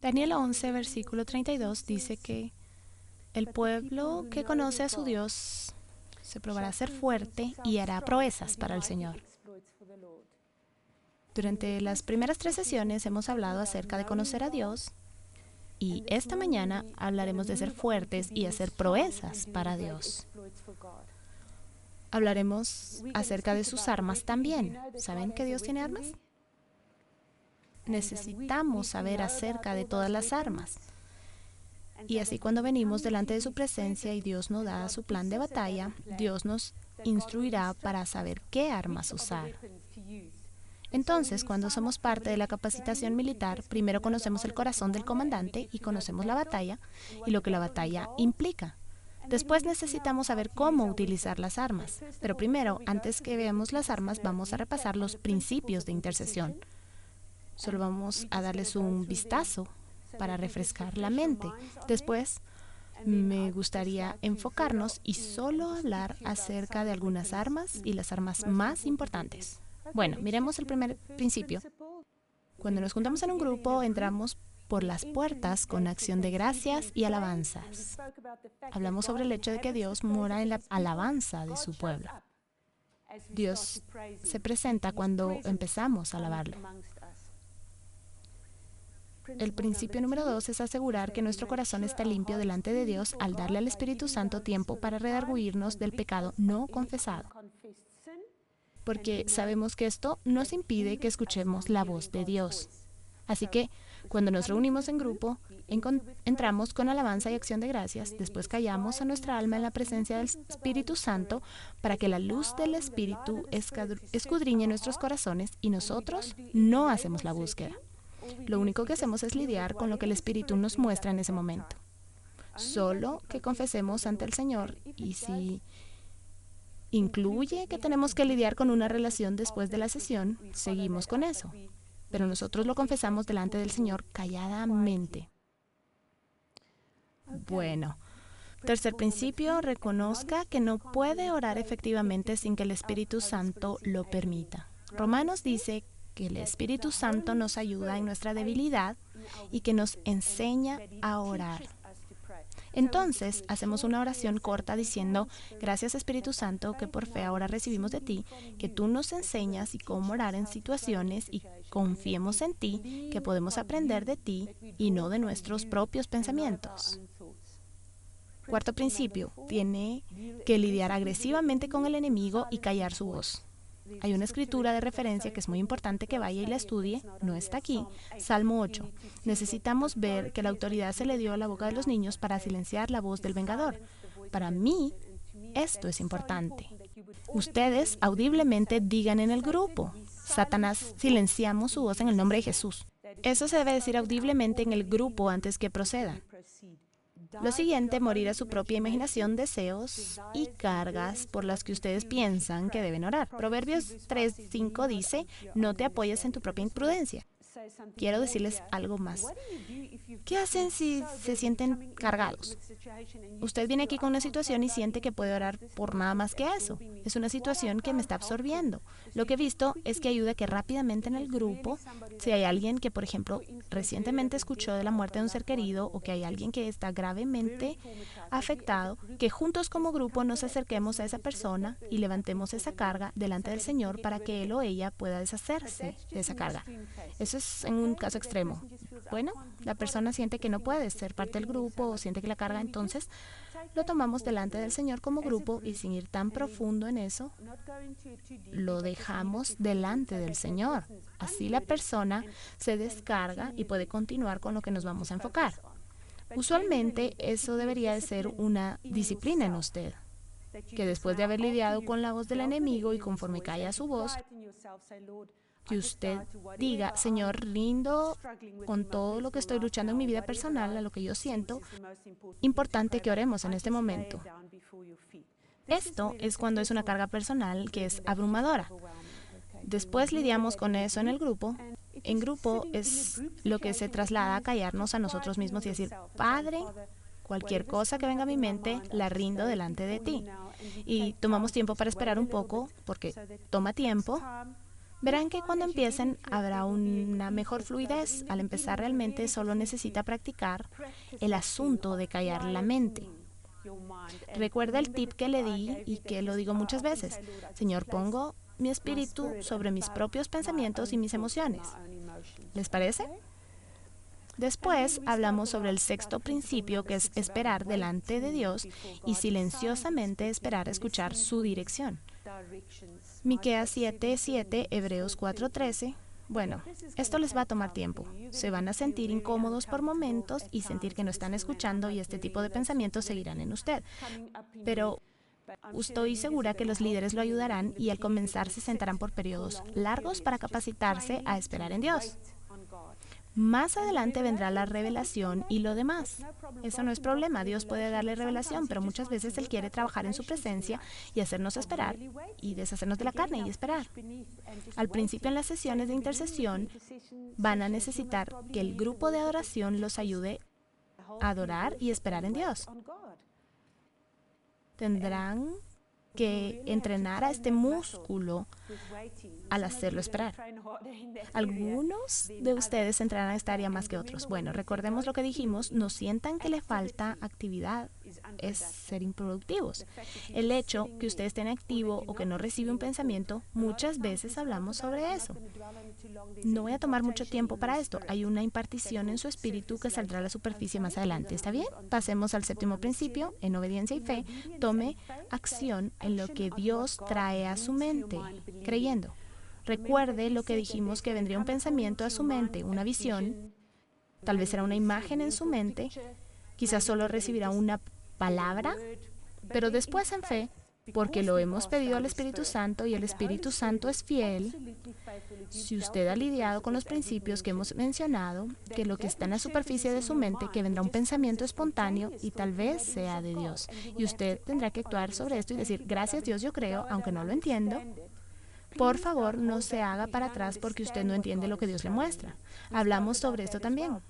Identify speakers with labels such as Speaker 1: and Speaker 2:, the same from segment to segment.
Speaker 1: Daniel 11, versículo 32 dice que el pueblo que conoce a su Dios se probará ser fuerte y hará proezas para el Señor. Durante las primeras 3 sesiones hemos hablado acerca de conocer a Dios y esta mañana hablaremos de ser fuertes y hacer proezas para Dios. Hablaremos acerca de sus armas también. ¿Saben que Dios tiene armas? Necesitamos saber acerca de todas las armas. Y así cuando venimos delante de su presencia y Dios nos da su plan de batalla, Dios nos instruirá para saber qué armas usar. Entonces, cuando somos parte de la capacitación militar, primero conocemos el corazón del comandante y conocemos la batalla y lo que la batalla implica. Después necesitamos saber cómo utilizar las armas. Pero primero, antes que veamos las armas, vamos a repasar los principios de intercesión. Solo vamos a darles un vistazo para refrescar la mente. Después, me gustaría enfocarnos y solo hablar acerca de algunas armas y las armas más importantes. Bueno, miremos el primer principio. Cuando nos juntamos en un grupo, entramos por las puertas con acción de gracias y alabanzas. Hablamos sobre el hecho de que Dios mora en la alabanza de su pueblo. Dios se presenta cuando empezamos a alabarle. El principio número 2 es asegurar que nuestro corazón está limpio delante de Dios al darle al Espíritu Santo tiempo para redarguirnos del pecado no confesado. Porque sabemos que esto nos impide que escuchemos la voz de Dios. Así que, cuando nos reunimos en grupo, entramos con alabanza y acción de gracias, después callamos a nuestra alma en la presencia del Espíritu Santo para que la luz del Espíritu escudriñe nuestros corazones y nosotros no hacemos la búsqueda. Lo único que hacemos es lidiar con lo que el Espíritu nos muestra en ese momento. Solo que confesemos ante el Señor, y si incluye que tenemos que lidiar con una relación después de la sesión, seguimos con eso. Pero nosotros lo confesamos delante del Señor calladamente. Bueno, tercer principio, reconozca que no puede orar efectivamente sin que el Espíritu Santo lo permita. Romanos dice que el Espíritu Santo nos ayuda en nuestra debilidad y que nos enseña a orar. Entonces, hacemos una oración corta diciendo, gracias Espíritu Santo, que por fe ahora recibimos de ti, que tú nos enseñas y cómo orar en situaciones y confiemos en ti, que podemos aprender de ti y no de nuestros propios pensamientos. Cuarto principio, tiene que lidiar agresivamente con el enemigo y callar su voz. Hay una escritura de referencia que es muy importante que vaya y la estudie, no está aquí, Salmo 8. Necesitamos ver que la autoridad se le dio a la boca de los niños para silenciar la voz del vengador. Para mí, esto es importante. Ustedes audiblemente digan en el grupo, Satanás, silenciamos su voz en el nombre de Jesús. Eso se debe decir audiblemente en el grupo antes que procedan. Lo siguiente, morir a su propia imaginación, deseos y cargas por las que ustedes piensan que deben orar. Proverbios 3:5 dice, no te apoyes en tu propia imprudencia. Quiero decirles algo más. ¿Qué hacen si se sienten cargados? Usted viene aquí con una situación y siente que puede orar por nada más que eso. Es una situación que me está absorbiendo. Lo que he visto es que ayuda que rápidamente en el grupo, si hay alguien que, por ejemplo, recientemente escuchó de la muerte de un ser querido o que hay alguien que está gravemente afectado, que juntos como grupo nos acerquemos a esa persona y levantemos esa carga delante del Señor para que él o ella pueda deshacerse de esa carga. Eso es en un caso extremo. Bueno, la persona siente que no puede ser parte del grupo o siente que la carga, entonces lo tomamos delante del Señor como grupo y sin ir tan profundo en eso, lo dejamos delante del Señor. Así la persona se descarga y puede continuar con lo que nos vamos a enfocar. Usualmente eso debería de ser una disciplina en usted, que después de haber lidiado con la voz del enemigo y conforme calla su voz, que usted diga, Señor, rindo con todo lo que estoy luchando en mi vida personal, a lo que yo siento. Importante que oremos en este momento. Esto es cuando es una carga personal que es abrumadora. Después lidiamos con eso en el grupo. En grupo es lo que se traslada a callarnos a nosotros mismos y decir, Padre, cualquier cosa que venga a mi mente, la rindo delante de ti. Y tomamos tiempo para esperar un poco, porque toma tiempo. Verán que cuando empiecen habrá una mejor fluidez. Al empezar realmente solo necesita practicar el asunto de callar la mente. Recuerda el tip que le di y que lo digo muchas veces. Señor, pongo mi espíritu sobre mis propios pensamientos y mis emociones. ¿Les parece? Después hablamos sobre el sexto principio, que es esperar delante de Dios y silenciosamente esperar a escuchar su dirección. Miqueas 7:7, Hebreos 4:13. Bueno, esto les va a tomar tiempo. Se van a sentir incómodos por momentos y sentir que no están escuchando, y este tipo de pensamientos seguirán en usted. Pero estoy segura que los líderes lo ayudarán y al comenzar se sentarán por periodos largos para capacitarse a esperar en Dios. Más adelante vendrá la revelación y lo demás. Eso no es problema, Dios puede darle revelación, pero muchas veces Él quiere trabajar en su presencia y hacernos esperar y deshacernos de la carne y esperar. Al principio en las sesiones de intercesión van a necesitar que el grupo de adoración los ayude a adorar y esperar en Dios. Tendrán que entrenar a este músculo al hacerlo esperar. Algunos de ustedes entrarán a esta área más que otros. Bueno, recordemos lo que dijimos, no sientan que le falta actividad, es ser improductivos. El hecho que usted esté en activo o que no recibe un pensamiento, muchas veces hablamos sobre eso. No voy a tomar mucho tiempo para esto. Hay una impartición en su espíritu que saldrá a la superficie más adelante. ¿Está bien? Pasemos al séptimo principio. En obediencia y fe, tome acción en lo que Dios trae a su mente, creyendo. Recuerde lo que dijimos, que vendría un pensamiento a su mente, una visión, tal vez será una imagen en su mente, quizás solo recibirá una palabra, pero después en fe, porque lo hemos pedido al Espíritu Santo y el Espíritu Santo es fiel. Si usted ha lidiado con los principios que hemos mencionado, que lo que está en la superficie de su mente, que vendrá un pensamiento espontáneo y tal vez sea de Dios. Y usted tendrá que actuar sobre esto y decir, gracias Dios, yo creo, aunque no lo entiendo. Por favor, no se haga para atrás porque usted no entiende lo que Dios le muestra. Hablamos sobre esto también.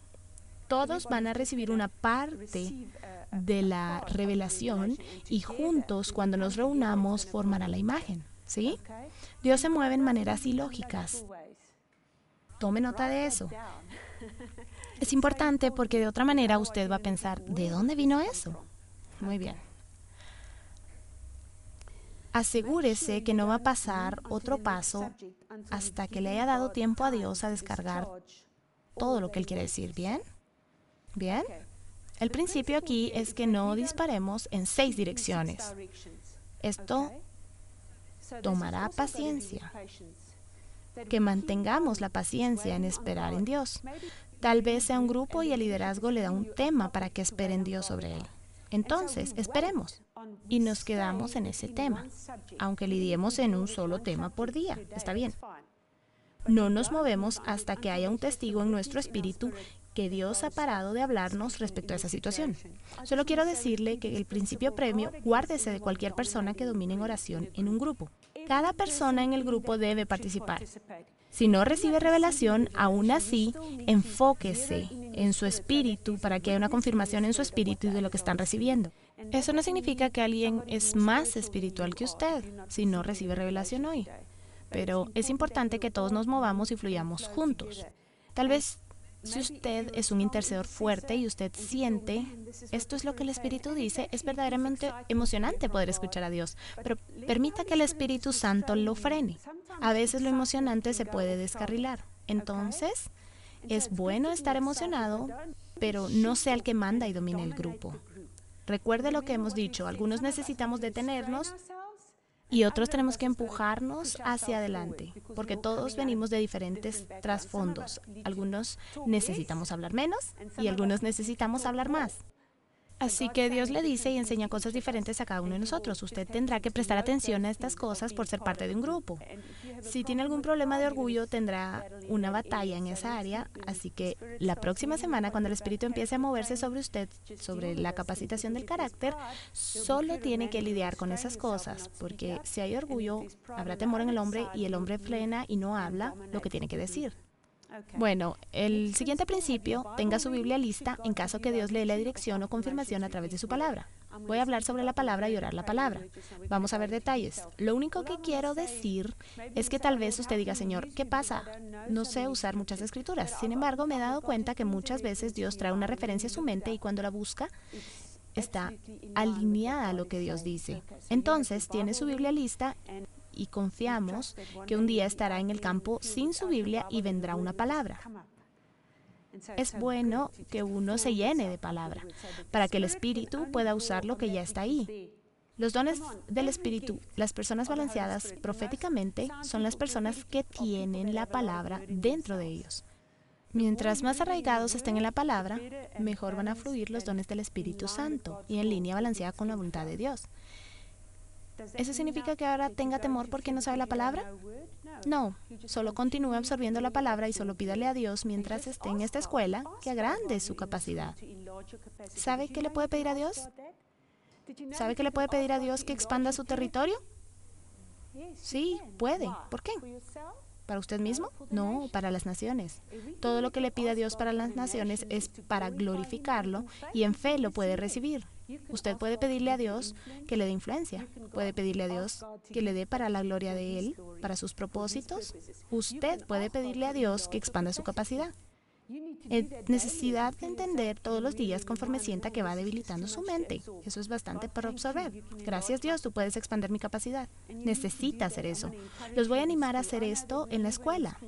Speaker 1: Todos van a recibir una parte de la revelación y juntos, cuando nos reunamos, formará la imagen. ¿Sí? Dios se mueve en maneras ilógicas. Tome nota de eso. Es importante porque de otra manera usted va a pensar, ¿de dónde vino eso? Muy bien. Asegúrese que no va a pasar otro paso hasta que le haya dado tiempo a Dios a descargar todo lo que Él quiere decir. ¿Bien? ¿Bien? El principio aquí es que no disparemos en 6 direcciones. Esto tomará paciencia. Que mantengamos la paciencia en esperar en Dios. Tal vez sea un grupo y el liderazgo le da un tema para que espere en Dios sobre él. Entonces, esperemos y nos quedamos en ese tema, aunque lidiemos en un solo tema por día. Está bien. No nos movemos hasta que haya un testigo en nuestro espíritu que Dios ha parado de hablarnos respecto a esa situación. Solo quiero decirle que el principio premio, guárdese de cualquier persona que domine en oración en un grupo. Cada persona en el grupo debe participar. Si no recibe revelación, aún así, enfóquese en su espíritu para que haya una confirmación en su espíritu de lo que están recibiendo. Eso no significa que alguien es más espiritual que usted si no recibe revelación hoy. Pero es importante que todos nos movamos y fluyamos juntos. Tal vez si usted es un intercesor fuerte y usted siente, esto es lo que el Espíritu dice, es verdaderamente emocionante poder escuchar a Dios, pero permita que el Espíritu Santo lo frene. A veces lo emocionante se puede descarrilar. Entonces, es bueno estar emocionado, pero no sea el que manda y domine el grupo. Recuerde lo que hemos dicho, algunos necesitamos detenernos y otros tenemos que empujarnos hacia adelante, porque todos venimos de diferentes trasfondos. Algunos necesitamos hablar menos y algunos necesitamos hablar más. Así que Dios le dice y enseña cosas diferentes a cada uno de nosotros. Usted tendrá que prestar atención a estas cosas por ser parte de un grupo. Si tiene algún problema de orgullo, tendrá una batalla en esa área. Así que la próxima semana, cuando el Espíritu empiece a moverse sobre usted, sobre la capacitación del carácter, solo tiene que lidiar con esas cosas. Porque si hay orgullo, habrá temor en el hombre y el hombre frena y no habla lo que tiene que decir. Bueno, el siguiente principio, tenga su Biblia lista en caso que Dios le dé la dirección o confirmación a través de su palabra. Voy a hablar sobre la palabra y orar la palabra. Vamos a ver detalles. Lo único que quiero decir es que tal vez usted diga, Señor, ¿qué pasa? No sé usar muchas escrituras. Sin embargo, me he dado cuenta que muchas veces Dios trae una referencia a su mente y cuando la busca, está alineada a lo que Dios dice. Entonces, tiene su Biblia lista y confiamos que un día estará en el campo sin su Biblia y vendrá una palabra. Es bueno que uno se llene de palabra para que el Espíritu pueda usar lo que ya está ahí. Los dones del Espíritu, las personas balanceadas proféticamente, son las personas que tienen la palabra dentro de ellos. Mientras más arraigados estén en la palabra, mejor van a fluir los dones del Espíritu Santo y en línea balanceada con la voluntad de Dios. ¿Eso significa que ahora tenga temor porque no sabe la palabra? No, solo continúe absorbiendo la palabra y solo pídale a Dios mientras esté en esta escuela que agrande su capacidad. ¿Sabe qué le puede pedir a Dios? ¿Sabe qué le puede pedir a Dios que expanda su territorio? Sí, puede. ¿Por qué? ¿Para usted mismo? No, para las naciones. Todo lo que le pide a Dios para las naciones es para glorificarlo y en fe lo puede recibir. Usted puede pedirle a Dios que le dé influencia. Puede pedirle a Dios que le dé para la gloria de Él, para sus propósitos. Usted puede pedirle a Dios que expanda su capacidad. Necesidad de entender todos los días conforme sienta que va debilitando su mente. Eso es bastante para absorber. Gracias Dios, tú puedes expandir mi capacidad. Necesita hacer eso. Los voy a animar a hacer esto en la escuela.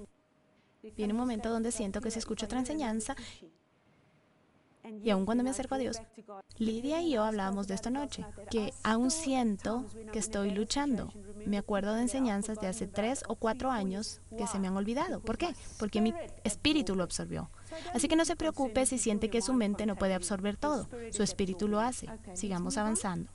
Speaker 1: Viene un momento donde siento que si escucho otra enseñanza, y aun cuando me acerco a Dios, Lidia y yo hablábamos de esta noche, que aún siento que estoy luchando. Me acuerdo de enseñanzas de hace 3 o 4 años que se me han olvidado. ¿Por qué? Porque mi espíritu lo absorbió. Así que no se preocupe si siente que su mente no puede absorber todo. Su espíritu lo hace. Sigamos avanzando.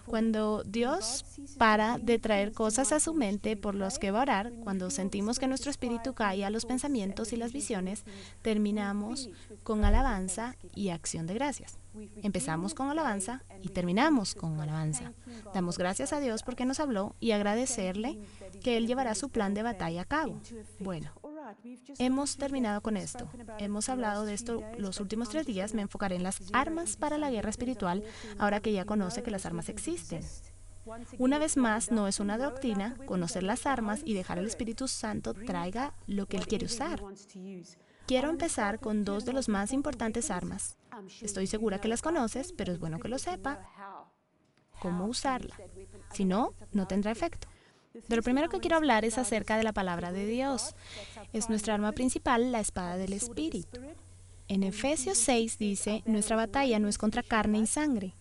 Speaker 1: Cuando Dios para de traer cosas a su mente por los que va a orar, cuando sentimos que nuestro espíritu cae a los pensamientos y las visiones, terminamos con alabanza y acción de gracias. Empezamos con alabanza y terminamos con alabanza. Damos gracias a Dios porque nos habló y agradecerle que Él llevará su plan de batalla a cabo. Bueno, hemos terminado con esto. Hemos hablado de esto los últimos 3 días. Me enfocaré en las armas para la guerra espiritual, ahora que ya conoce que las armas existen. Una vez más, no es una doctrina, conocer las armas y dejar al Espíritu Santo traiga lo que Él quiere usar. Quiero empezar con 2 de las más importantes armas. Estoy segura que las conoces, pero es bueno que lo sepa. ¿Cómo usarla? Si no, no tendrá efecto. De lo primero que quiero hablar es acerca de la palabra de Dios. Es nuestra arma principal, la espada del Espíritu. En Efesios 6 dice, nuestra batalla no es contra carne y sangre.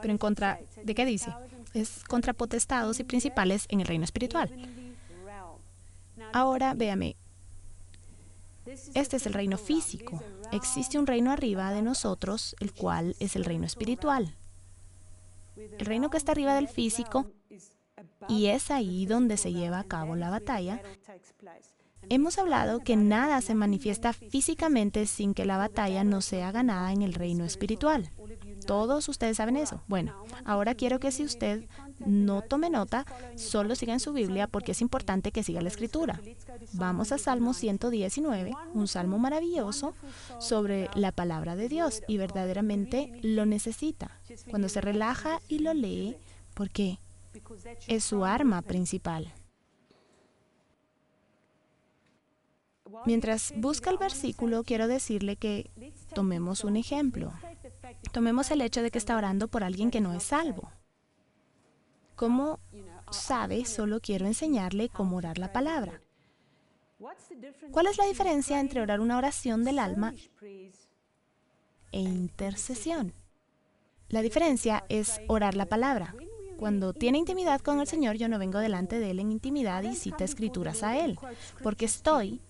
Speaker 1: Pero en contra, ¿de qué dice? Es contra potestados y principales en el reino espiritual. Ahora, véame. Este es el reino físico. Existe un reino arriba de nosotros, el cual es el reino espiritual. El reino que está arriba del físico, y es ahí donde se lleva a cabo la batalla. Hemos hablado que nada se manifiesta físicamente sin que la batalla no sea ganada en el reino espiritual. ¿Todos ustedes saben eso? Bueno, ahora quiero que si usted no tome nota, solo siga en su Biblia porque es importante que siga la Escritura. Vamos a Salmo 119, un salmo maravilloso sobre la palabra de Dios y verdaderamente lo necesita. Cuando se relaja y lo lee, ¿por qué? Es su arma principal. Mientras busca el versículo, quiero decirle que tomemos un ejemplo. Tomemos el hecho de que está orando por alguien que no es salvo. ¿Cómo sabe? Solo quiero enseñarle cómo orar la palabra. ¿Cuál es la diferencia entre orar una oración del alma e intercesión? La diferencia es orar la palabra. Cuando tiene intimidad con el Señor, yo no vengo delante de Él en intimidad y cita escrituras a Él, porque estoy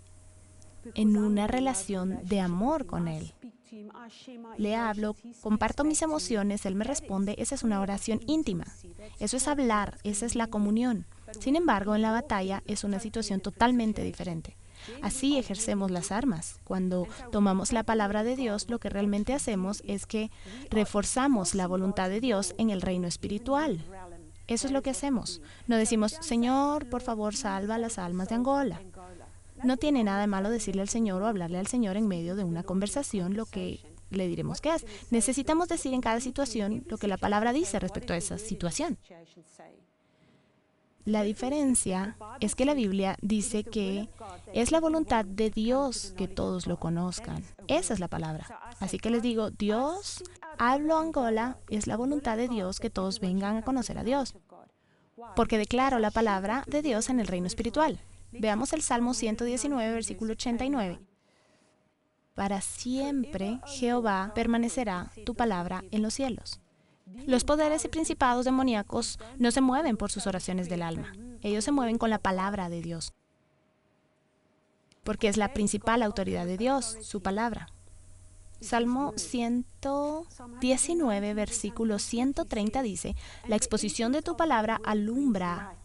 Speaker 1: en una relación de amor con Él. Le hablo, comparto mis emociones, Él me responde. Esa es una oración íntima. Eso es hablar, esa es la comunión. Sin embargo, en la batalla es una situación totalmente diferente. Así ejercemos las armas. Cuando tomamos la palabra de Dios, lo que realmente hacemos es que reforzamos la voluntad de Dios en el reino espiritual. Eso es lo que hacemos. No decimos, Señor, por favor, salva las almas de Angola. No tiene nada de malo decirle al Señor o hablarle al Señor en medio de una conversación lo que le diremos que es. Necesitamos decir en cada situación lo que la palabra dice respecto a esa situación. La diferencia es que la Biblia dice que es la voluntad de Dios que todos lo conozcan. Esa es la palabra. Así que les digo, Dios, hablo Angola, es la voluntad de Dios que todos vengan a conocer a Dios. Porque declaro la palabra de Dios en el reino espiritual. Veamos el Salmo 119, versículo 89. Para siempre Jehová permanecerá tu palabra en los cielos. Los poderes y principados demoníacos no se mueven por sus oraciones del alma. Ellos se mueven con la palabra de Dios. Porque es la principal autoridad de Dios, su palabra. Salmo 119, versículo 130 dice, la exposición de tu palabra alumbra,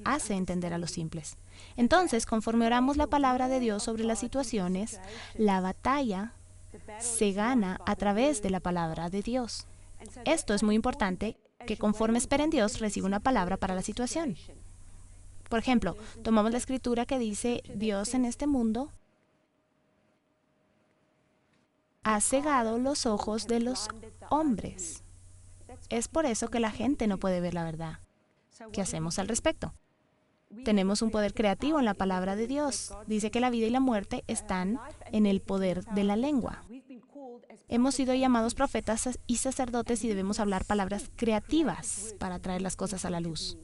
Speaker 1: hace entender a los simples. Entonces, conforme oramos la palabra de Dios sobre las situaciones, la batalla se gana a través de la palabra de Dios. Esto es muy importante, que conforme espera en Dios, reciba una palabra para la situación. Por ejemplo, tomamos la escritura que dice, Dios en este mundo ha cegado los ojos de los hombres. Es por eso que la gente no puede ver la verdad. ¿Qué hacemos al respecto? Tenemos un poder creativo en la palabra de Dios. Dice que la vida y la muerte están en el poder de la lengua. Hemos sido llamados profetas y sacerdotes y debemos hablar palabras creativas para traer las cosas a la luz.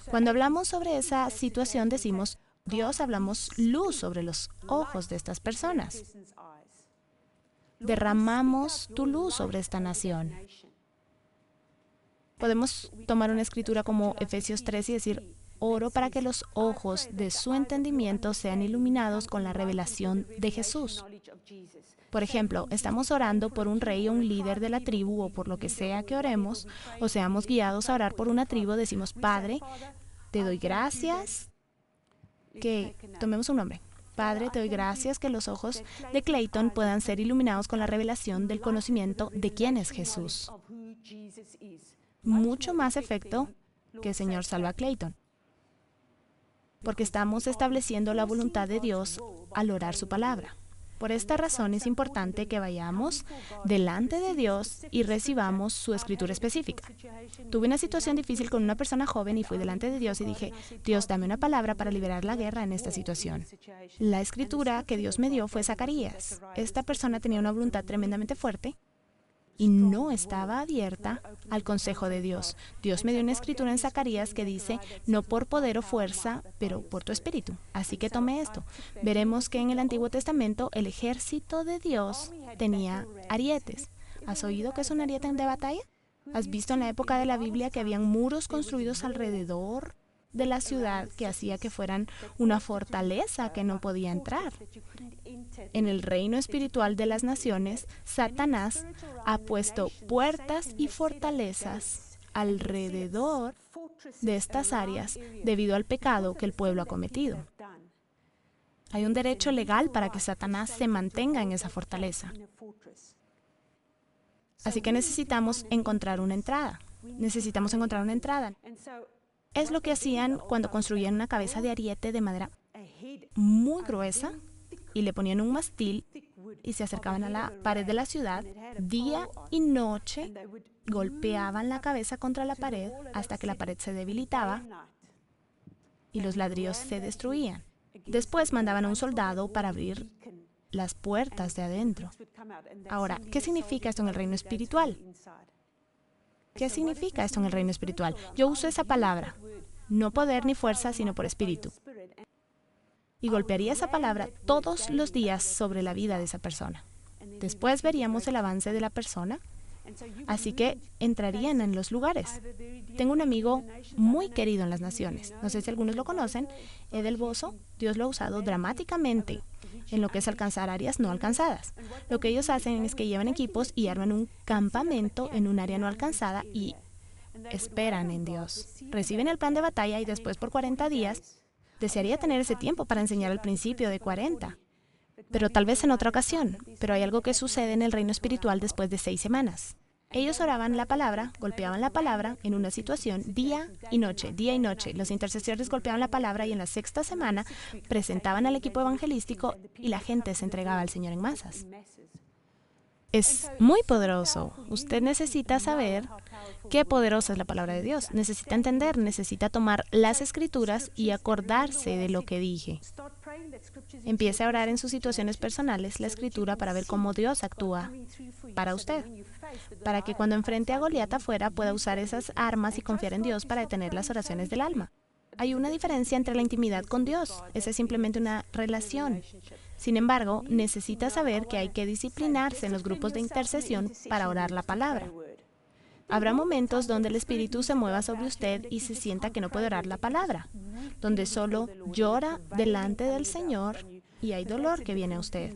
Speaker 1: Cuando hablamos sobre esa situación decimos, Dios, hablamos luz sobre los ojos de estas personas. Derramamos tu luz sobre esta nación. Podemos tomar una escritura como Efesios 3 y decir, oro para que los ojos de su entendimiento sean iluminados con la revelación de Jesús. Por ejemplo, estamos orando por un rey o un líder de la tribu o por lo que sea que oremos, o seamos guiados a orar por una tribu, decimos, Padre, te doy gracias tomemos un nombre. Padre, te doy gracias que los ojos de Clayton puedan ser iluminados con la revelación del conocimiento de quién es Jesús. Mucho más efecto que Señor salva a Clayton. Porque estamos estableciendo la voluntad de Dios al orar su palabra. Por esta razón es importante que vayamos delante de Dios y recibamos su escritura específica. Tuve una situación difícil con una persona joven y fui delante de Dios y dije, Dios, dame una palabra para liberar la guerra en esta situación. La escritura que Dios me dio fue Zacarías. Esta persona tenía una voluntad tremendamente fuerte y no estaba abierta al consejo de Dios. Dios me dio una escritura en Zacarías que dice, no por poder o fuerza, pero por tu espíritu. Así que tomé esto. Veremos que en el Antiguo Testamento el ejército de Dios tenía arietes. ¿Has oído qué es un ariete de batalla? ¿Has visto en la época de la Biblia que habían muros construidos alrededor de la ciudad que hacía que fueran una fortaleza que no podía entrar? En el reino espiritual de las naciones, Satanás ha puesto puertas y fortalezas alrededor de estas áreas debido al pecado que el pueblo ha cometido. Hay un derecho legal para que Satanás se mantenga en esa fortaleza. Así que necesitamos encontrar una entrada. Necesitamos encontrar una entrada. Es lo que hacían cuando construían una cabeza de ariete de madera muy gruesa y le ponían un mastil y se acercaban a la pared de la ciudad. Día y noche golpeaban la cabeza contra la pared hasta que la pared se debilitaba y los ladrillos se destruían. Después mandaban a un soldado para abrir las puertas de adentro. Ahora, ¿qué significa esto en el reino espiritual? ¿Qué significa esto en el reino espiritual? Yo uso esa palabra, no poder ni fuerza, sino por espíritu. Y golpearía esa palabra todos los días sobre la vida de esa persona. Después veríamos el avance de la persona, así que entrarían en los lugares. Tengo un amigo muy querido en las naciones. No sé si algunos lo conocen, Edel Bozo. Dios lo ha usado dramáticamente en lo que es alcanzar áreas no alcanzadas. Lo que ellos hacen es que llevan equipos y arman un campamento en un área no alcanzada y esperan en Dios. Reciben el plan de batalla y después por 40 días, desearía tener ese tiempo para enseñar al principio de 40, pero tal vez en otra ocasión. Pero hay algo que sucede en el reino espiritual después de 6 semanas. Ellos oraban la palabra, golpeaban la palabra en una situación día y noche, día y noche. Los intercesores golpeaban la palabra y en la sexta semana presentaban al equipo evangelístico y la gente se entregaba al Señor en masas. Es muy poderoso. Usted necesita saber qué poderosa es la palabra de Dios. Necesita entender, necesita tomar las escrituras y acordarse de lo que dije. Empiece a orar en sus situaciones personales la escritura para ver cómo Dios actúa para usted, para que cuando enfrente a Goliat afuera pueda usar esas armas y confiar en Dios para detener las oraciones del alma. Hay una diferencia entre la intimidad con Dios. Esa es simplemente una relación. Sin embargo, necesita saber que hay que disciplinarse en los grupos de intercesión para orar la palabra. Habrá momentos donde el Espíritu se mueva sobre usted y se sienta que no puede orar la palabra, donde solo llora delante del Señor y hay dolor que viene a usted.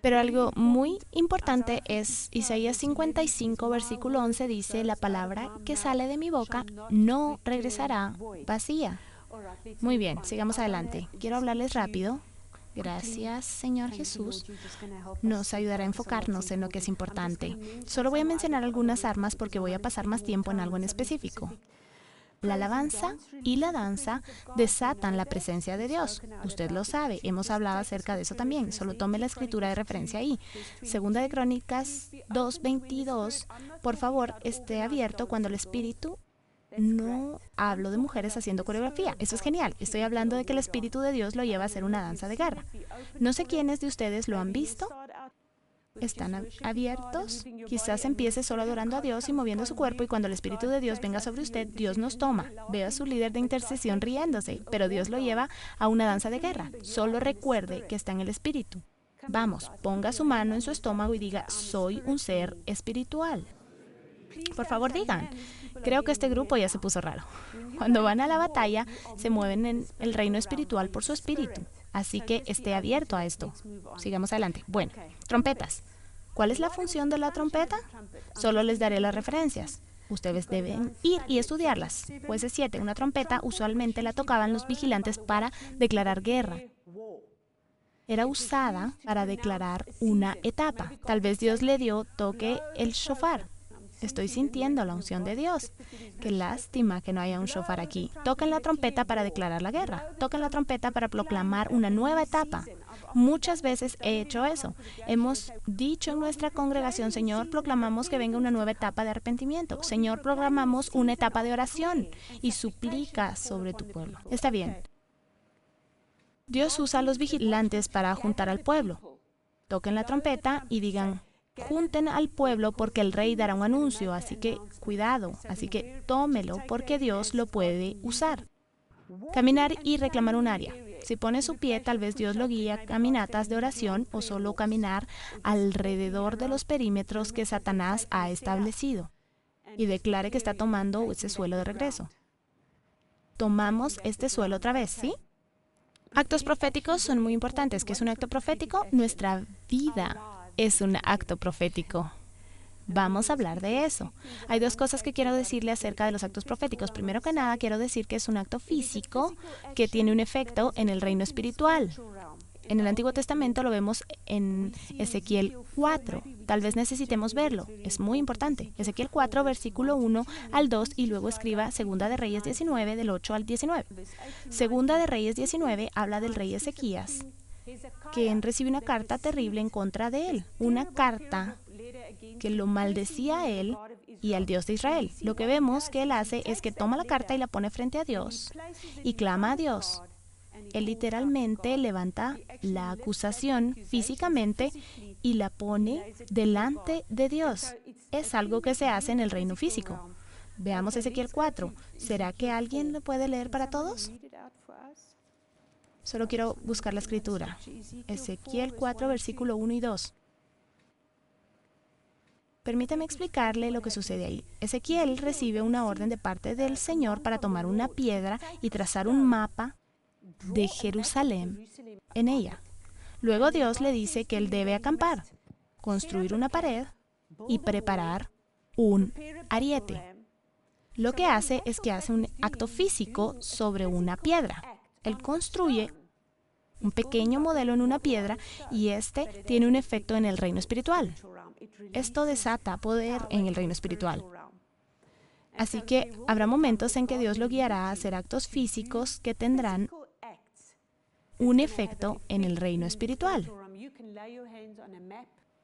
Speaker 1: Pero algo muy importante es Isaías 55, versículo 11 dice, la palabra que sale de mi boca no regresará vacía. Muy bien, sigamos adelante. Quiero hablarles rápido. Gracias, Señor Jesús. Nos ayudará a enfocarnos en lo que es importante. Solo voy a mencionar algunas armas porque voy a pasar más tiempo en algo en específico. La alabanza y la danza desatan la presencia de Dios. Usted lo sabe, hemos hablado acerca de eso también. Solo tome la escritura de referencia ahí. Segunda de Crónicas 2:22. Por favor, esté abierto cuando el Espíritu... No hablo de mujeres haciendo coreografía. Eso es genial. Estoy hablando de que el Espíritu de Dios lo lleva a hacer una danza de guerra. No sé quiénes de ustedes lo han visto. ¿Están abiertos? Quizás empiece solo adorando a Dios y moviendo su cuerpo y cuando el Espíritu de Dios venga sobre usted, Dios nos toma. Veo a su líder de intercesión riéndose, pero Dios lo lleva a una danza de guerra. Solo recuerde que está en el Espíritu. Vamos, ponga su mano en su estómago y diga, soy un ser espiritual. Por favor, digan. Creo que este grupo ya se puso raro. Cuando van a la batalla, se mueven en el reino espiritual por su espíritu. Así que esté abierto a esto. Sigamos adelante. Bueno, trompetas. ¿Cuál es la función de la trompeta? Solo les daré las referencias. Ustedes deben ir y estudiarlas. Jueces 7. Una trompeta usualmente la tocaban los vigilantes para declarar guerra. Era usada para declarar una etapa. Tal vez Dios le dio toque el shofar. Estoy sintiendo la unción de Dios. Qué lástima que no haya un shofar aquí. Toquen la trompeta para declarar la guerra. Toquen la trompeta para proclamar una nueva etapa. Muchas veces he hecho eso. Hemos dicho en nuestra congregación, Señor, proclamamos que venga una nueva etapa de arrepentimiento. Señor, proclamamos una etapa de oración y suplica sobre tu pueblo. Está bien. Dios usa a los vigilantes para juntar al pueblo. Toquen la trompeta y digan, junten al pueblo porque el rey dará un anuncio, así que cuidado, así que tómelo porque Dios lo puede usar. Caminar y reclamar un área. Si pone su pie, tal vez Dios lo guíe a caminatas de oración o solo caminar alrededor de los perímetros que Satanás ha establecido y declare que está tomando ese suelo de regreso. Tomamos este suelo otra vez, ¿sí? Actos proféticos son muy importantes. ¿Qué es un acto profético? Nuestra vida es un acto profético. Vamos a hablar de eso. Hay dos cosas que quiero decirle acerca de los actos proféticos. Primero que nada, quiero decir que es un acto físico que tiene un efecto en el reino espiritual. En el Antiguo Testamento lo vemos en Ezequiel 4. Tal vez necesitemos verlo. Es muy importante. Ezequiel 4, versículo 1 al 2, y luego escriba Segunda de Reyes 19, del 8 al 19. Segunda de Reyes 19 habla del rey Ezequías, quien recibe una carta terrible en contra de él. Una carta que lo maldecía a él y al Dios de Israel. Lo que vemos que él hace es que toma la carta y la pone frente a Dios y clama a Dios. Él literalmente levanta la acusación físicamente y la pone delante de Dios. Es algo que se hace en el reino físico. Veamos Ezequiel 4. ¿Será que alguien lo puede leer para todos? Solo quiero buscar la escritura. Ezequiel 4, versículo 1 y 2. Permítame explicarle lo que sucede ahí. Ezequiel recibe una orden de parte del Señor para tomar una piedra y trazar un mapa de Jerusalén en ella. Luego Dios le dice que él debe acampar, construir una pared y preparar un ariete. Lo que hace es que hace un acto físico sobre una piedra. Él construye un pequeño modelo en una piedra y este tiene un efecto en el reino espiritual. Esto desata poder en el reino espiritual. Así que habrá momentos en que Dios lo guiará a hacer actos físicos que tendrán un efecto en el reino espiritual.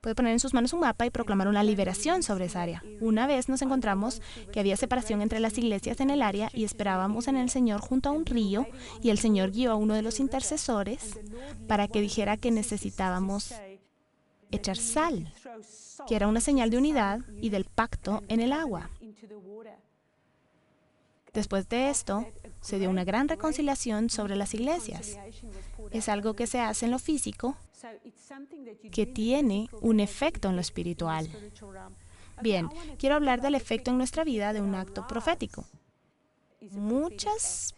Speaker 1: Puede poner en sus manos un mapa y proclamar una liberación sobre esa área. Una vez nos encontramos que había separación entre las iglesias en el área y esperábamos en el Señor junto a un río, y el Señor guió a uno de los intercesores para que dijera que necesitábamos echar sal, que era una señal de unidad y del pacto en el agua. Después de esto, se dio una gran reconciliación sobre las iglesias. Es algo que se hace en lo físico, que tiene un efecto en lo espiritual. Bien, quiero hablar del efecto en nuestra vida de un acto profético. Muchas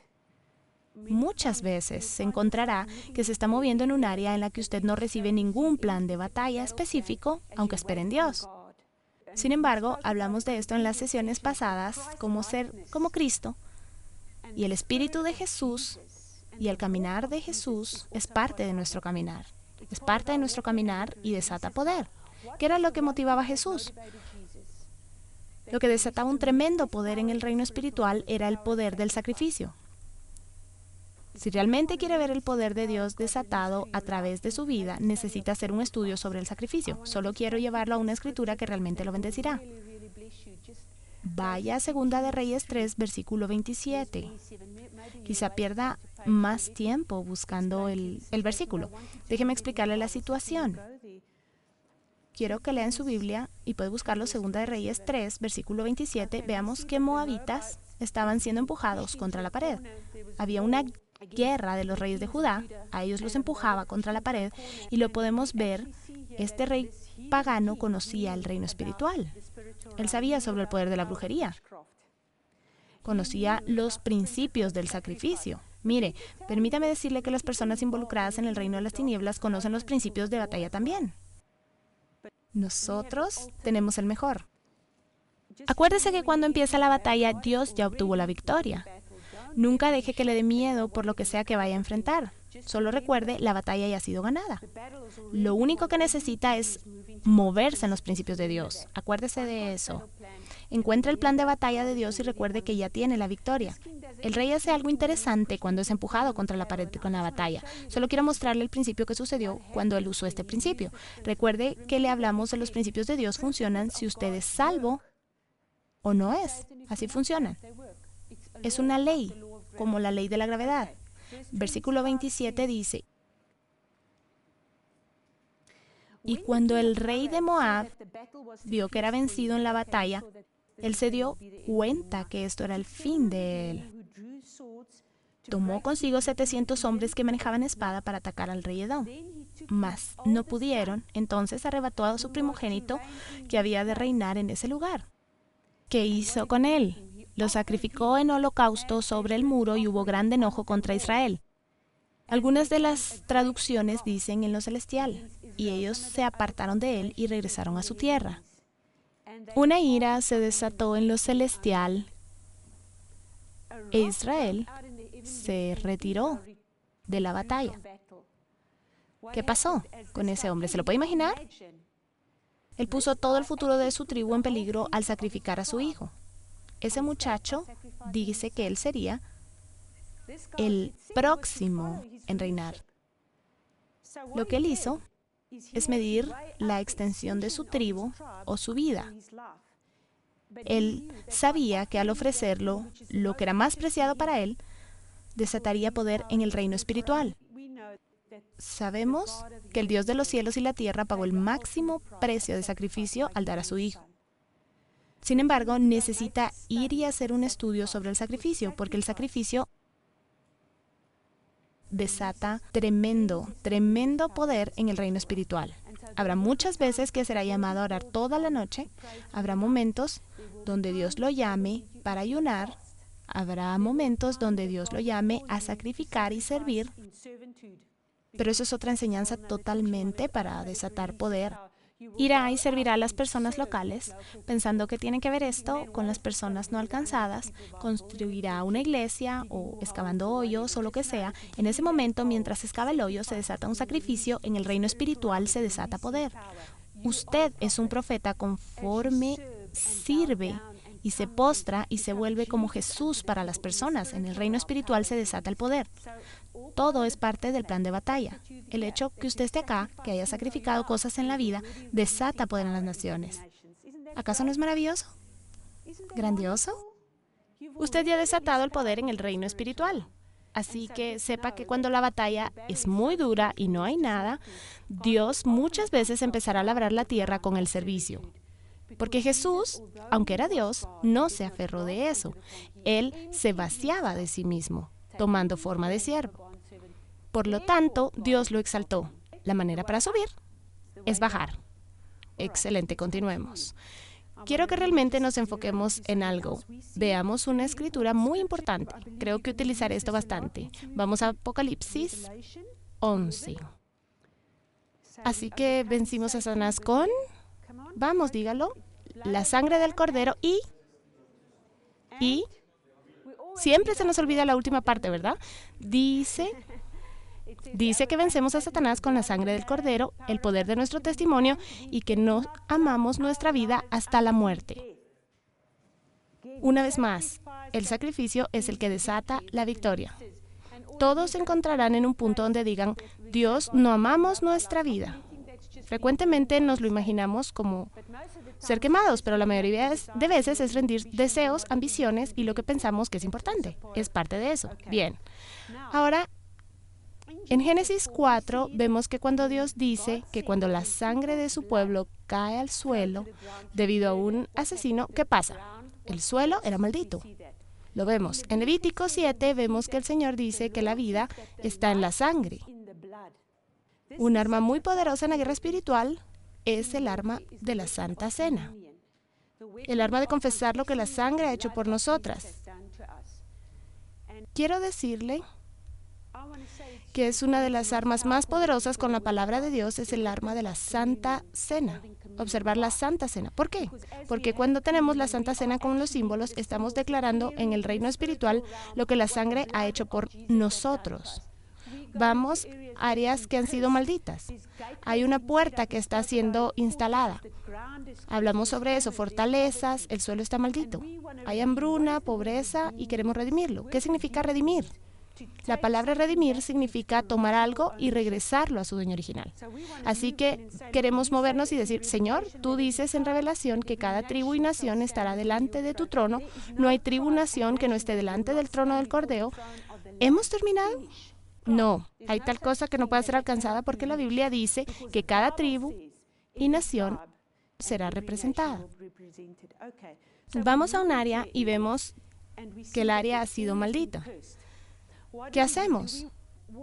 Speaker 1: veces se encontrará que se está moviendo en un área en la que usted no recibe ningún plan de batalla específico, aunque espere en Dios. Sin embargo, hablamos de esto en las sesiones pasadas, como ser como Cristo, y el Espíritu de Jesús y el caminar de Jesús es parte de nuestro caminar. Es parte de nuestro caminar y desata poder. ¿Qué era lo que motivaba a Jesús? Lo que desataba un tremendo poder en el reino espiritual era el poder del sacrificio. Si realmente quiere ver el poder de Dios desatado a través de su vida, necesita hacer un estudio sobre el sacrificio. Solo quiero llevarlo a una escritura que realmente lo bendecirá. Vaya a 2 de Reyes 3, versículo 27. Quizá pierda más tiempo buscando el versículo. Déjeme explicarle la situación. Quiero que lea en su Biblia y puede buscarlo 2 de Reyes 3, versículo 27. Veamos que moabitas estaban siendo empujados contra la pared. Había una guerra de los reyes de Judá, a ellos los empujaba contra la pared, y lo podemos ver, este rey pagano conocía el reino espiritual. Él sabía sobre el poder de la brujería. Conocía los principios del sacrificio. Mire, permítame decirle que las personas involucradas en el reino de las tinieblas conocen los principios de batalla también. Nosotros tenemos el mejor. Acuérdese que cuando empieza la batalla, Dios ya obtuvo la victoria. Nunca deje que le dé miedo por lo que sea que vaya a enfrentar. Solo recuerde, la batalla ya ha sido ganada. Lo único que necesita es moverse en los principios de Dios. Acuérdese de eso. Encuentre el plan de batalla de Dios y recuerde que ya tiene la victoria. El rey hace algo interesante cuando es empujado contra la pared con la batalla. Solo quiero mostrarle el principio que sucedió cuando él usó este principio. Recuerde que le hablamos de los principios de Dios funcionan si usted es salvo o no es. Así funcionan. Es una ley, como la ley de la gravedad. Versículo 27 dice: y cuando el rey de Moab vio que era vencido en la batalla, él se dio cuenta que esto era el fin de él. Tomó consigo 700 hombres que manejaban espada para atacar al rey Edom. Mas no pudieron, entonces arrebató a su primogénito que había de reinar en ese lugar. ¿Qué hizo con él? Lo sacrificó en holocausto sobre el muro y hubo grande enojo contra Israel. Algunas de las traducciones dicen en lo celestial, y ellos se apartaron de él y regresaron a su tierra. Una ira se desató en lo celestial e Israel se retiró de la batalla. ¿Qué pasó con ese hombre? ¿Se lo puede imaginar? Él puso todo el futuro de su tribu en peligro al sacrificar a su hijo. Ese muchacho dice que él sería el próximo en reinar. Lo que él hizo es medir la extensión de su tribu o su vida. Él sabía que al ofrecerlo, lo que era más preciado para él, desataría poder en el reino espiritual. Sabemos que el Dios de los cielos y la tierra pagó el máximo precio de sacrificio al dar a su hijo. Sin embargo, necesita ir y hacer un estudio sobre el sacrificio, porque el sacrificio desata tremendo poder en el reino espiritual. Habrá muchas veces que será llamado a orar toda la noche. Habrá momentos donde Dios lo llame para ayunar. Habrá momentos donde Dios lo llame a sacrificar y servir. Pero eso es otra enseñanza totalmente para desatar poder. Irá y servirá a las personas locales, pensando que tiene que ver esto con las personas no alcanzadas, construirá una iglesia o excavando hoyos o lo que sea. En ese momento, mientras excava el hoyo, se desata un sacrificio, en el reino espiritual se desata poder. Usted es un profeta conforme sirve y se postra y se vuelve como Jesús para las personas. En el reino espiritual se desata el poder. Todo es parte del plan de batalla. El hecho que usted esté acá, que haya sacrificado cosas en la vida, desata poder en las naciones. ¿Acaso no es maravilloso? ¿Grandioso? Usted ya ha desatado el poder en el reino espiritual. Así que sepa que cuando la batalla es muy dura y no hay nada, Dios muchas veces empezará a labrar la tierra con el servicio. Porque Jesús, aunque era Dios, no se aferró de eso. Él se vaciaba de sí mismo, tomando forma de siervo. Por lo tanto, Dios lo exaltó. La manera para subir es bajar. Excelente, continuemos. Quiero que realmente nos enfoquemos en algo. Veamos una escritura muy importante. Creo que utilizaré esto bastante. Vamos a Apocalipsis 11. Así que vencimos a Satanás con... Vamos, dígalo. La sangre del Cordero y... Siempre se nos olvida la última parte, ¿verdad? Dice que vencemos a Satanás con la sangre del Cordero, el poder de nuestro testimonio y que no amamos nuestra vida hasta la muerte. Una vez más, el sacrificio es el que desata la victoria. Todos se encontrarán en un punto donde digan, Dios, no amamos nuestra vida. Frecuentemente nos lo imaginamos como ser quemados, pero la mayoría de veces es rendir deseos, ambiciones y lo que pensamos que es importante. Es parte de eso. Bien. Ahora, en Génesis 4 vemos que cuando Dios dice que cuando la sangre de su pueblo cae al suelo debido a un asesino, ¿qué pasa? El suelo era maldito. Lo vemos. En Levítico 7 vemos que el Señor dice que la vida está en la sangre. Un arma muy poderosa en la guerra espiritual es el arma de la Santa Cena. El arma de confesar lo que la sangre ha hecho por nosotras. Quiero decirle que es una de las armas más poderosas con la palabra de Dios, es el arma de la Santa Cena. Observar la Santa Cena. ¿Por qué? Porque cuando tenemos la Santa Cena con los símbolos, estamos declarando en el reino espiritual lo que la sangre ha hecho por nosotros. Vamos a áreas que han sido malditas. Hay una puerta que está siendo instalada. Hablamos sobre eso, fortalezas, el suelo está maldito. Hay hambruna, pobreza y queremos redimirlo. ¿Qué significa redimir? La palabra redimir significa tomar algo y regresarlo a su dueño original. Así que queremos movernos y decir, Señor, tú dices en Revelación que cada tribu y nación estará delante de tu trono. No hay tribu y nación que no esté delante del trono del Cordero. ¿Hemos terminado? No, hay tal cosa que no puede ser alcanzada porque la Biblia dice que cada tribu y nación será representada. Vamos a un área y vemos que el área ha sido maldita. ¿Qué hacemos?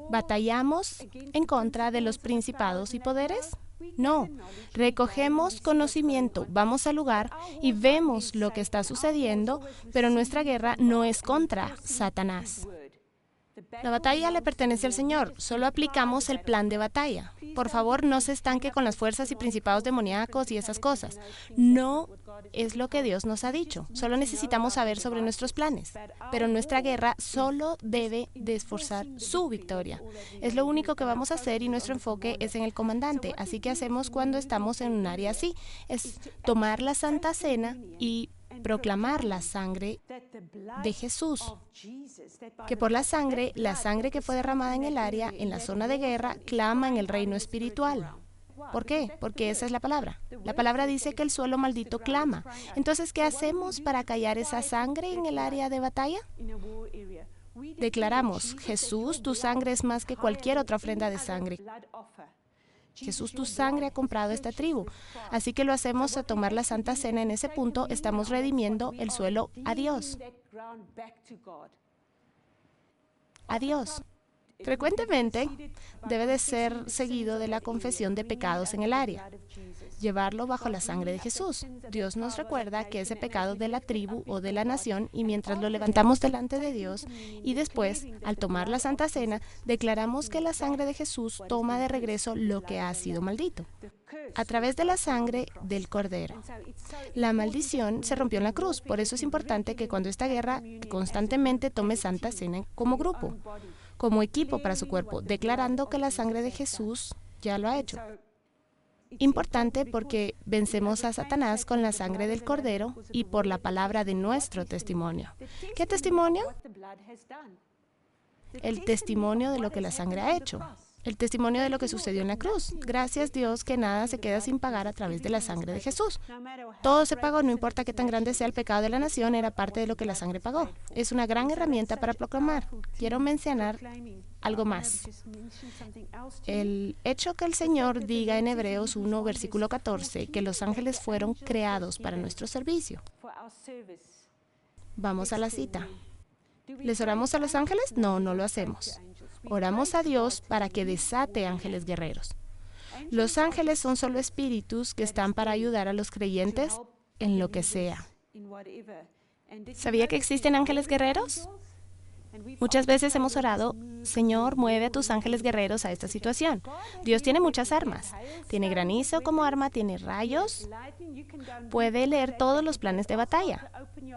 Speaker 1: ¿Batallamos en contra de los principados y poderes? No, recogemos conocimiento, vamos al lugar y vemos lo que está sucediendo, pero nuestra guerra no es contra Satanás. La batalla le pertenece al Señor, solo aplicamos el plan de batalla. Por favor, no se estanque con las fuerzas y principados demoníacos y esas cosas. No es lo que Dios nos ha dicho, solo necesitamos saber sobre nuestros planes. Pero nuestra guerra solo debe de esforzar su victoria. Es lo único que vamos a hacer y nuestro enfoque es en el comandante. Así que hacemos cuando estamos en un área así, es tomar la Santa Cena y proclamar la sangre de Jesús, que por la sangre que fue derramada en el área, en la zona de guerra, clama en el reino espiritual. ¿Por qué? Porque esa es la palabra. La palabra dice que el suelo maldito clama. Entonces, ¿qué hacemos para callar esa sangre en el área de batalla? Declaramos, Jesús, tu sangre es más que cualquier otra ofrenda de sangre. Jesús, tu sangre ha comprado esta tribu. Así que lo hacemos a tomar la Santa Cena. En ese punto estamos redimiendo el suelo a Dios. A Dios. Frecuentemente debe de ser seguido de la confesión de pecados en el área. Llevarlo bajo la sangre de Jesús. Dios nos recuerda que ese pecado de la tribu o de la nación y mientras lo levantamos delante de Dios y después, al tomar la Santa Cena, declaramos que la sangre de Jesús toma de regreso lo que ha sido maldito. A través de la sangre del Cordero. La maldición se rompió en la cruz. Por eso es importante que cuando esta guerra constantemente tome Santa Cena como grupo, como equipo para su cuerpo, declarando que la sangre de Jesús ya lo ha hecho. importante porque vencemos a Satanás con la sangre del Cordero y por la palabra de nuestro testimonio. ¿Qué testimonio? El testimonio de lo que la sangre ha hecho. El testimonio de lo que sucedió en la cruz. Gracias Dios que nada se queda sin pagar a través de la sangre de Jesús. Todo se pagó, no importa qué tan grande sea el pecado de la nación, era parte de lo que la sangre pagó. Es una gran herramienta para proclamar. Quiero mencionar algo más. El hecho que el Señor diga en Hebreos 1, versículo 14, que los ángeles fueron creados para nuestro servicio. Vamos a la cita. ¿Les oramos a los ángeles? No, no lo hacemos. Oramos a Dios para que desate ángeles guerreros. Los ángeles son solo espíritus que están para ayudar a los creyentes en lo que sea. ¿Sabía que existen ángeles guerreros? Muchas veces hemos orado, Señor, mueve a tus ángeles guerreros a esta situación. Dios tiene muchas armas. Tiene granizo como arma, tiene rayos. Puede leer todos los planes de batalla.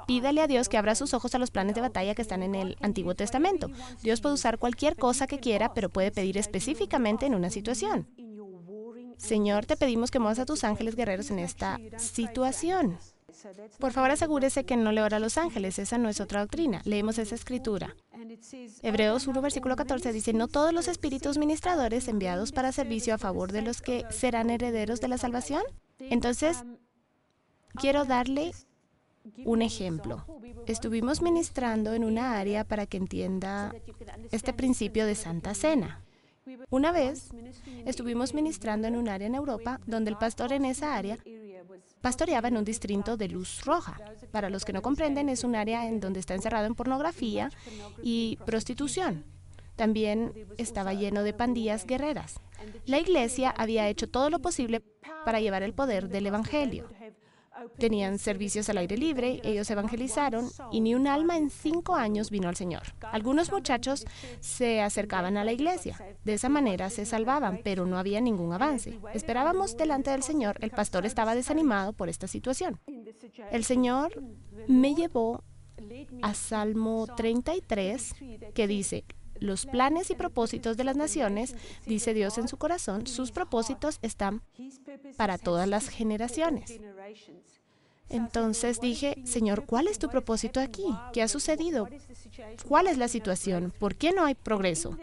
Speaker 1: Pídale a Dios que abra sus ojos a los planes de batalla que están en el Antiguo Testamento. Dios puede usar cualquier cosa que quiera, pero puede pedir específicamente en una situación. Señor, te pedimos que muevas a tus ángeles guerreros en esta situación. Por favor, asegúrese que no le ora a los ángeles. Esa no es otra doctrina. Leemos esa escritura. Hebreos 1, versículo 14 dice, no todos los espíritus ministradores enviados para servicio a favor de los que serán herederos de la salvación. Entonces, quiero darle un ejemplo. Estuvimos ministrando en una área para que entienda este principio de Santa Cena. Una vez estuvimos ministrando en un área en Europa donde el pastor en esa área pastoreaba en un distrito de luz roja. Para los que no comprenden, es un área en donde está encerrado en pornografía y prostitución. También estaba lleno de pandillas guerreras. La iglesia había hecho todo lo posible para llevar el poder del evangelio. Tenían servicios al aire libre, ellos evangelizaron y ni un alma en 5 años vino al Señor. Algunos muchachos se acercaban a la iglesia. De esa manera se salvaban, pero no había ningún avance. Esperábamos delante del Señor. El pastor estaba desanimado por esta situación. El Señor me llevó a Salmo 33, que dice, los planes y propósitos de las naciones, dice Dios en su corazón, sus propósitos están para todas las generaciones. Entonces dije, Señor, ¿cuál es tu propósito aquí? ¿Qué ha sucedido? ¿Cuál es la situación? ¿Por qué no hay progreso?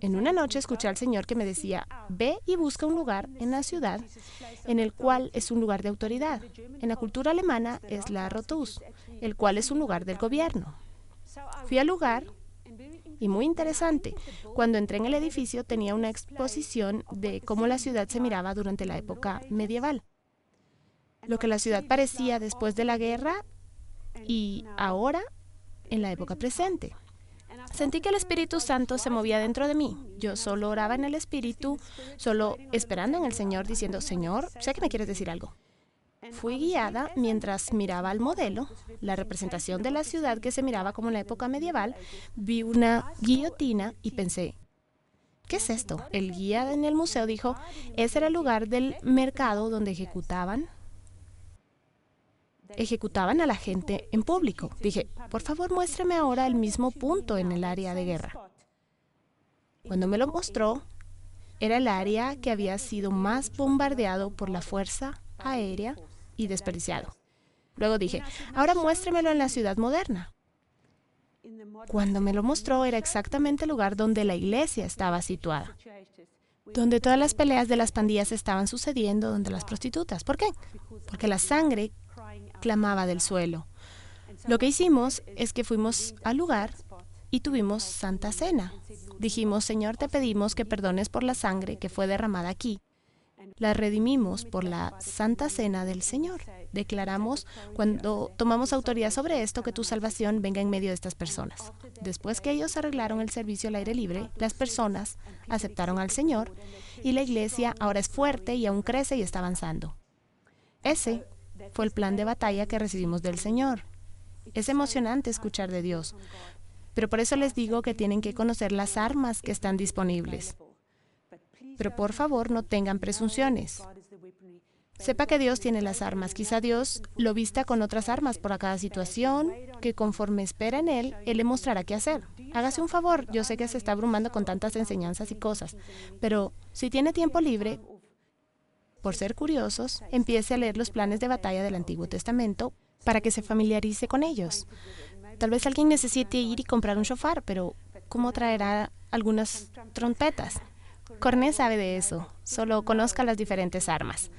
Speaker 1: En una noche escuché al Señor que me decía, ve y busca un lugar en la ciudad en el cual es un lugar de autoridad. En la cultura alemana es la Rathaus, el cual es un lugar del gobierno. Fui al lugar y muy interesante. Cuando entré en el edificio tenía una exposición de cómo la ciudad se miraba durante la época medieval. Lo que la ciudad parecía después de la guerra y ahora en la época presente. Sentí que el Espíritu Santo se movía dentro de mí. Yo solo oraba en el Espíritu, solo esperando en el Señor, diciendo, Señor, sé que me quieres decir algo. Fui guiada mientras miraba al modelo, la representación de la ciudad que se miraba como en la época medieval. Vi una guillotina y pensé, ¿qué es esto? El guía en el museo dijo, ese era el lugar del mercado donde ejecutaban a la gente en público. Dije, por favor, muéstreme ahora el mismo punto en el área de guerra. Cuando me lo mostró, era el área que había sido más bombardeado por la fuerza aérea y desperdiciado. Luego dije, ahora muéstremelo en la ciudad moderna. Cuando me lo mostró, era exactamente el lugar donde la iglesia estaba situada, donde todas las peleas de las pandillas estaban sucediendo, donde las prostitutas. ¿Por qué? Porque la sangre clamaba del suelo. Lo que hicimos es que fuimos al lugar y tuvimos Santa Cena. Dijimos, Señor, te pedimos que perdones por la sangre que fue derramada aquí. La redimimos por la Santa Cena del Señor. Declaramos, cuando tomamos autoridad sobre esto, que tu salvación venga en medio de estas personas. Después que ellos arreglaron el servicio al aire libre, las personas aceptaron al Señor y la iglesia ahora es fuerte y aún crece y está avanzando. Ese fue el plan de batalla que recibimos del Señor. Es emocionante escuchar de Dios, pero por eso les digo que tienen que conocer las armas que están disponibles. Pero por favor, no tengan presunciones. Sepa que Dios tiene las armas. Quizá Dios lo vista con otras armas para cada situación, que conforme espera en Él, Él le mostrará qué hacer. Hágase un favor. Yo sé que se está abrumando con tantas enseñanzas y cosas, pero si tiene tiempo libre, por ser curiosos, empiece a leer los planes de batalla del Antiguo Testamento para que se familiarice con ellos. Tal vez alguien necesite ir y comprar un shofar, pero ¿cómo traerá algunas trompetas? Corné sabe de eso, solo conozca las diferentes armas.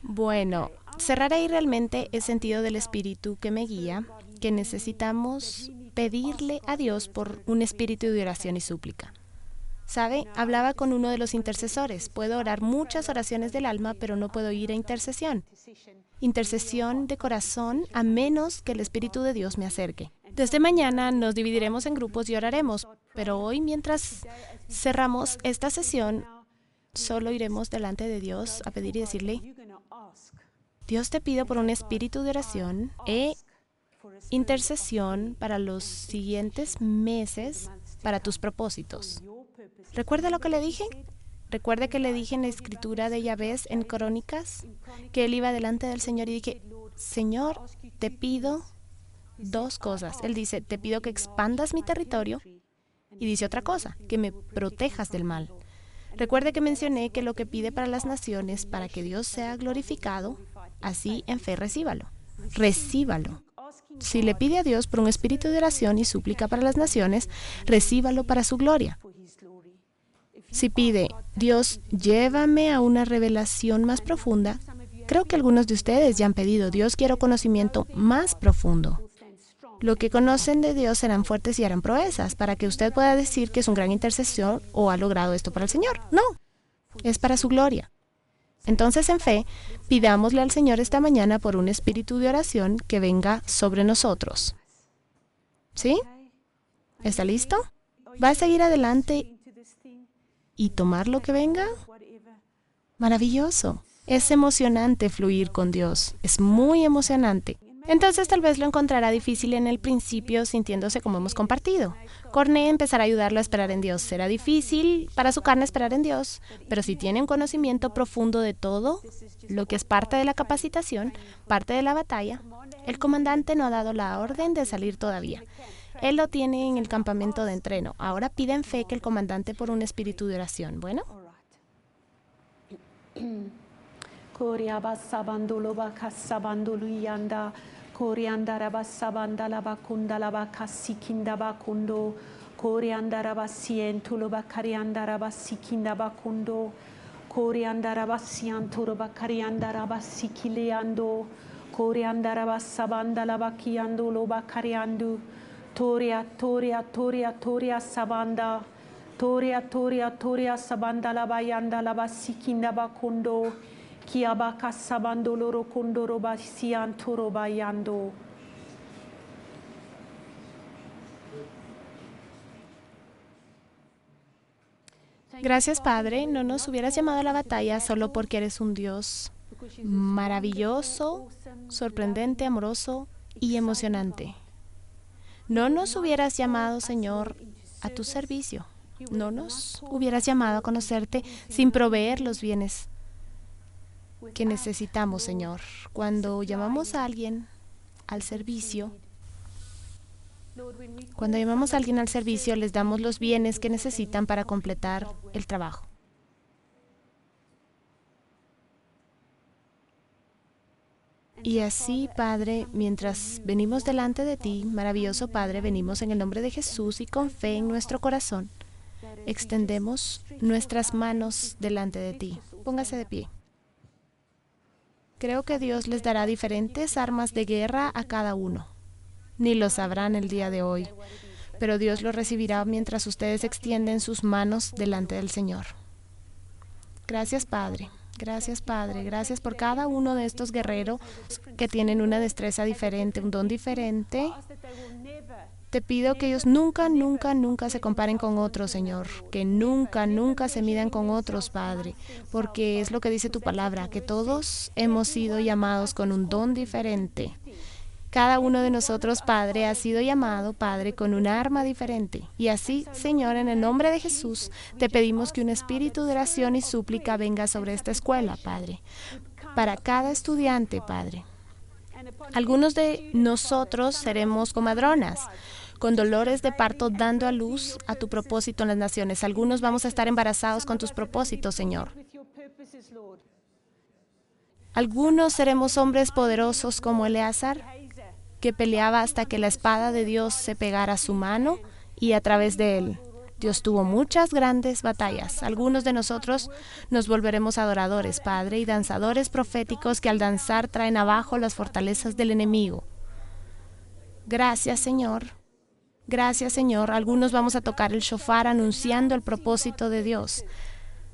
Speaker 1: Bueno, cerrar ahí realmente es sentido del Espíritu que me guía, que necesitamos pedirle a Dios por un espíritu de oración y súplica. ¿Sabe? Hablaba con uno de los intercesores. Puedo orar muchas oraciones del alma, pero no puedo ir a intercesión. Intercesión de corazón, a menos que el Espíritu de Dios me acerque. Desde mañana nos dividiremos en grupos y oraremos, pero hoy, mientras cerramos esta sesión, solo iremos delante de Dios a pedir y decirle: Dios, te pido por un espíritu de oración e intercesión para los siguientes meses, para tus propósitos. ¿Recuerda lo que le dije? ¿Recuerda que le dije en la escritura de Jabez en Crónicas que él iba delante del Señor y dije: Señor, te pido dos cosas? Él dice: te pido que expandas mi territorio, y dice otra cosa, que me protejas del mal. Recuerde que mencioné que lo que pide para las naciones, para que Dios sea glorificado, así en fe recíbalo. Recíbalo. Si le pide a Dios por un espíritu de oración y súplica para las naciones, recíbalo para su gloria. Si pide: Dios, llévame a una revelación más profunda, creo que algunos de ustedes ya han pedido: Dios, quiero conocimiento más profundo. Lo que conocen de Dios serán fuertes y harán proezas, para que usted pueda decir que es un gran intercesor o ha logrado esto para el Señor. No, es para su gloria. Entonces, en fe, pidámosle al Señor esta mañana por un espíritu de oración que venga sobre nosotros. ¿Sí? ¿Está listo? ¿Va a seguir adelante y tomar lo que venga? Maravilloso. Es emocionante fluir con Dios. Es muy emocionante. Entonces tal vez lo encontrará difícil en el principio, sintiéndose como hemos compartido. Corné empezará a ayudarlo a esperar en Dios. Será difícil para su carne esperar en Dios, pero si tiene un conocimiento profundo de todo, lo que es parte de la capacitación, parte de la batalla, el comandante no ha dado la orden de salir todavía. Él lo tiene en el campamento de entreno. Ahora pide en fe que el comandante por un espíritu de oración. ¿Bueno?
Speaker 2: Toria, Toria, Toria, Toria, Sabanda. Toria, Toria, Toria, Sabanda, Labayanda, Labasikinda Bakundo. Kiabaka Sabando Loro Kundoro Basian Toro Bayando.
Speaker 1: Gracias, Padre. No nos hubieras llamado a la batalla solo porque eres un Dios maravilloso, sorprendente, amoroso y emocionante. No nos hubieras llamado, Señor, a tu servicio. No nos hubieras llamado a conocerte sin proveer los bienes que necesitamos, Señor. Cuando llamamos a alguien al servicio, les damos los bienes que necesitan para completar el trabajo. Y así, Padre, mientras venimos delante de ti, maravilloso Padre, venimos en el nombre de Jesús y con fe en nuestro corazón, extendemos nuestras manos delante de ti. Póngase de pie. Creo que Dios les dará diferentes armas de guerra a cada uno. Ni lo sabrán el día de hoy, pero Dios lo recibirá mientras ustedes extienden sus manos delante del Señor. Gracias, Padre. Gracias, Padre. Gracias por cada uno de estos guerreros que tienen una destreza diferente, un don diferente. Te pido que ellos nunca, nunca, nunca se comparen con otros, Señor. Que nunca, nunca se midan con otros, Padre. Porque es lo que dice tu palabra, que todos hemos sido llamados con un don diferente. Cada uno de nosotros, Padre, ha sido llamado, Padre, con un arma diferente. Y así, Señor, en el nombre de Jesús, te pedimos que un espíritu de oración y súplica venga sobre esta escuela, Padre. Para cada estudiante, Padre. Algunos de nosotros seremos comadronas, con dolores de parto dando a luz a tu propósito en las naciones. Algunos vamos a estar embarazados con tus propósitos, Señor. Algunos seremos hombres poderosos como Eleazar, que peleaba hasta que la espada de Dios se pegara a su mano y a través de él. Dios tuvo muchas grandes batallas. Algunos de nosotros nos volveremos adoradores, Padre, y danzadores proféticos que al danzar traen abajo las fortalezas del enemigo. Gracias, Señor. Gracias, Señor. Algunos vamos a tocar el shofar anunciando el propósito de Dios.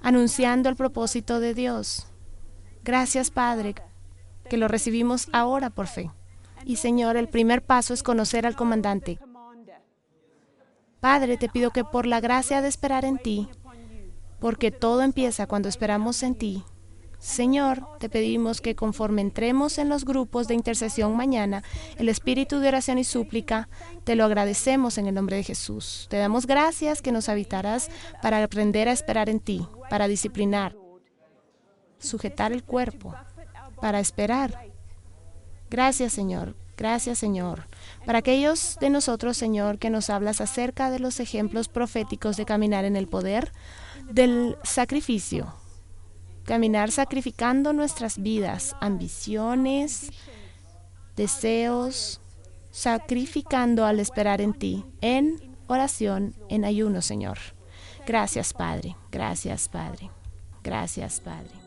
Speaker 1: Anunciando el propósito de Dios. Gracias, Padre, que lo recibimos ahora por fe. Y, Señor, el primer paso es conocer al comandante. Padre, te pido que por la gracia de esperar en ti, porque todo empieza cuando esperamos en ti, Señor, te pedimos que conforme entremos en los grupos de intercesión mañana, el espíritu de oración y súplica, te lo agradecemos en el nombre de Jesús. Te damos gracias que nos habitarás para aprender a esperar en ti, para disciplinar, sujetar el cuerpo, para esperar. Gracias, Señor. Gracias, Señor. Para aquellos de nosotros, Señor, que nos hablas acerca de los ejemplos proféticos de caminar en el poder del sacrificio. Caminar sacrificando nuestras vidas, ambiciones, deseos, sacrificando al esperar en ti, en oración, en ayuno, Señor. Gracias, Padre. Gracias, Padre. Gracias, Padre.